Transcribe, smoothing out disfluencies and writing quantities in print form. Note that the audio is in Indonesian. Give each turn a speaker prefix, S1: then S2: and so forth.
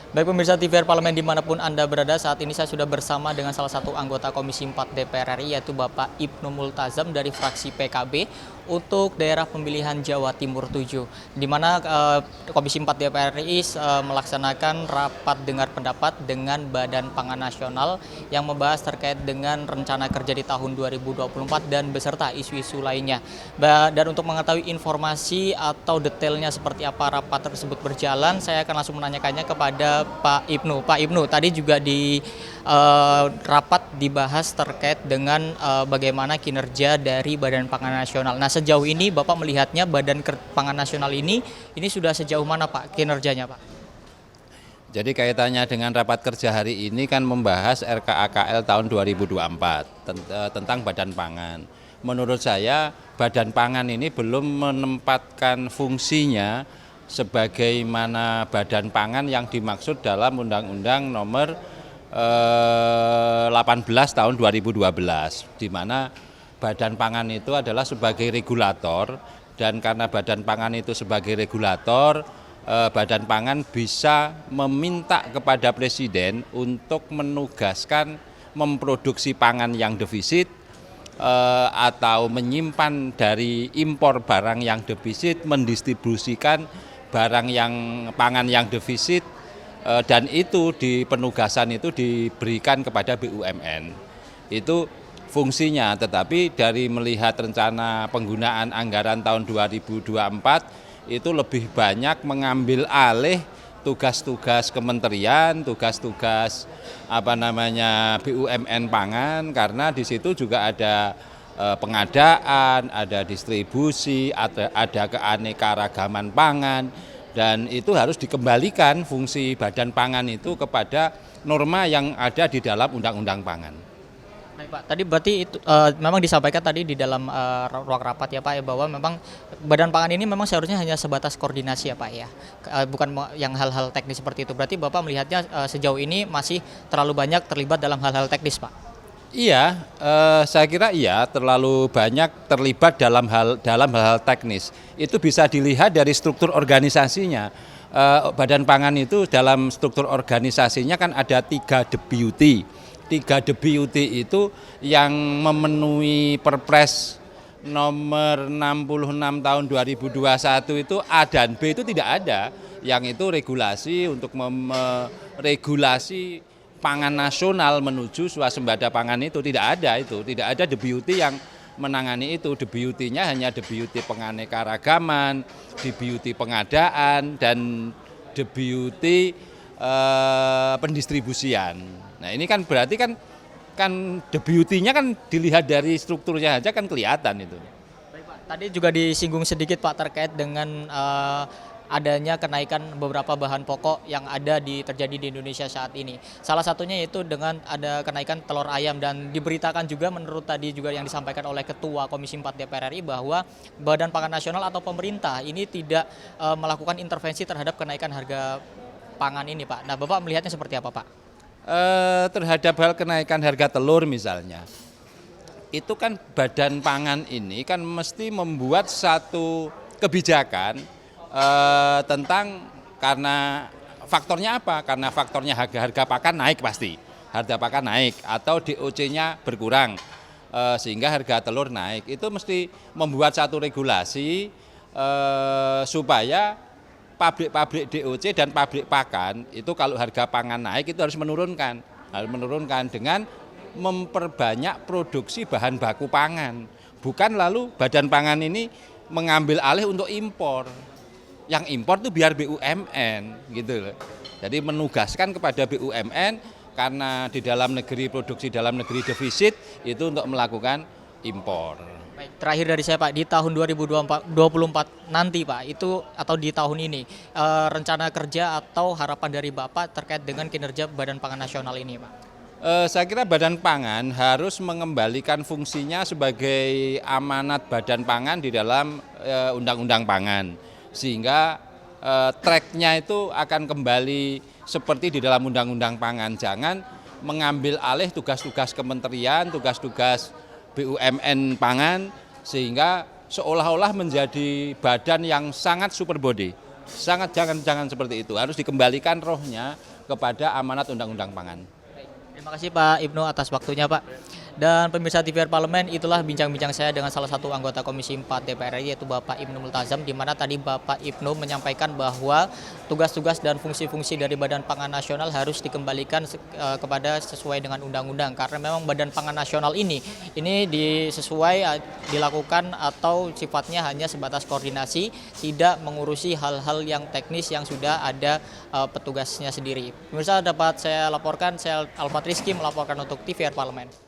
S1: Baik pemirsa TVR Parlemen dimanapun Anda berada, saat ini saya sudah bersama dengan salah satu anggota Komisi 4 DPR RI yaitu Bapak Ibnu Multazam dari fraksi PKB untuk daerah pemilihan Jawa Timur 7, di mana Komisi 4 DPR RI melaksanakan rapat dengar pendapat dengan Badan Pangan Nasional yang membahas terkait dengan rencana kerja di tahun 2024 dan beserta isu-isu lainnya. Dan untuk mengetahui informasi atau detailnya seperti apa rapat tersebut berjalan, saya akan langsung menanyakannya kepada Pak Ibnu. Pak Ibnu, tadi juga di rapat dibahas terkait dengan bagaimana kinerja dari Badan Pangan Nasional. Nah, sejauh ini Bapak melihatnya Pangan Nasional ini sudah sejauh mana Pak kinerjanya Pak?
S2: Jadi kaitannya dengan rapat kerja hari ini kan membahas RKAKL tahun 2024 tentang Badan Pangan. Menurut saya Badan Pangan ini belum menempatkan fungsinya sebagaimana Badan Pangan yang dimaksud dalam Undang-Undang Nomor 18 tahun 2012, di mana Badan Pangan itu adalah sebagai regulator, dan karena Badan Pangan itu sebagai regulator, Badan Pangan bisa meminta kepada Presiden untuk menugaskan memproduksi pangan yang defisit atau menyimpan dari impor barang yang defisit, mendistribusikan pangan yang defisit, dan itu di penugasan itu diberikan kepada BUMN. Itu fungsinya, tetapi dari melihat rencana penggunaan anggaran tahun 2024 itu lebih banyak mengambil alih tugas-tugas kementerian, tugas-tugas BUMN pangan, karena di situ juga ada pengadaan, ada distribusi, ada keanekaragaman pangan, dan itu harus dikembalikan fungsi Badan Pangan itu kepada norma yang ada di dalam Undang-Undang Pangan.
S1: Baik Pak, tadi berarti itu memang disampaikan tadi di dalam ruang rapat ya Pak ya, bahwa memang Badan Pangan ini memang seharusnya hanya sebatas koordinasi ya Pak ya, bukan yang hal-hal teknis seperti itu. Berarti Bapak melihatnya sejauh ini masih terlalu banyak terlibat dalam hal-hal teknis Pak?
S2: Iya, saya kira iya, terlalu banyak terlibat dalam hal-hal teknis. Itu bisa dilihat dari struktur organisasinya. Badan Pangan itu dalam struktur organisasinya kan ada 3 deputi. 3 deputi itu yang memenuhi Perpres nomor 66 tahun 2021 itu A dan B itu tidak ada. Yang itu regulasi untuk regulasi pangan nasional menuju swasembada pangan itu tidak ada deputi yang menangani itu. Deputinya hanya deputi penganekaragaman, deputi pengadaan, dan deputi pendistribusian. Nah ini kan berarti kan deputinya kan dilihat dari strukturnya aja kan kelihatan itu.
S1: Baik Pak, tadi juga disinggung sedikit Pak terkait dengan adanya kenaikan beberapa bahan pokok yang terjadi di Indonesia saat ini. Salah satunya yaitu dengan ada kenaikan telur ayam, dan diberitakan juga menurut tadi juga yang disampaikan oleh Ketua Komisi 4 DPR RI bahwa Badan Pangan Nasional atau pemerintah ini tidak melakukan intervensi terhadap kenaikan harga pangan ini Pak. Nah Bapak melihatnya seperti apa Pak?
S2: Terhadap hal kenaikan harga telur misalnya, itu kan Badan Pangan ini kan mesti membuat satu kebijakan tentang, karena faktornya apa? Karena faktornya harga pakan naik, pasti harga pakan naik atau DOC-nya berkurang sehingga harga telur naik. Itu mesti membuat satu regulasi supaya pabrik DOC dan pabrik pakan itu kalau harga pangan naik itu harus menurunkan dengan memperbanyak produksi bahan baku pangan. Bukan lalu Badan Pangan ini mengambil alih untuk impor. Yang impor itu biar BUMN gitu loh. Jadi menugaskan kepada BUMN, karena di dalam negeri produksi dalam negeri defisit itu untuk melakukan impor.
S1: Baik, terakhir dari saya Pak, di tahun 2024 nanti Pak, itu atau di tahun ini rencana kerja atau harapan dari Bapak terkait dengan kinerja Badan Pangan Nasional ini Pak?
S2: Saya kira Badan Pangan harus mengembalikan fungsinya sebagai amanat Badan Pangan di dalam Undang-Undang Pangan, sehingga tracknya itu akan kembali seperti di dalam Undang-Undang Pangan. Jangan mengambil alih tugas-tugas kementerian, tugas-tugas BUMN pangan, sehingga seolah-olah menjadi badan yang sangat super body. Sangat jangan seperti itu. Harus dikembalikan rohnya kepada amanat Undang-Undang Pangan.
S1: Terima kasih Pak Ibnu atas waktunya Pak. Dan pemirsa TVR Parlemen, itulah bincang-bincang saya dengan salah satu anggota Komisi 4 DPR RI yaitu Bapak Ibnu Multazam, di mana tadi Bapak Ibnu menyampaikan bahwa tugas-tugas dan fungsi-fungsi dari Badan Pangan Nasional harus dikembalikan kepada sesuai dengan undang-undang, karena memang Badan Pangan Nasional ini dilakukan atau sifatnya hanya sebatas koordinasi, tidak mengurusi hal-hal yang teknis yang sudah ada petugasnya sendiri. Pemirsa, dapat saya laporkan, saya Alfat Rizky melaporkan untuk TVR Parlemen.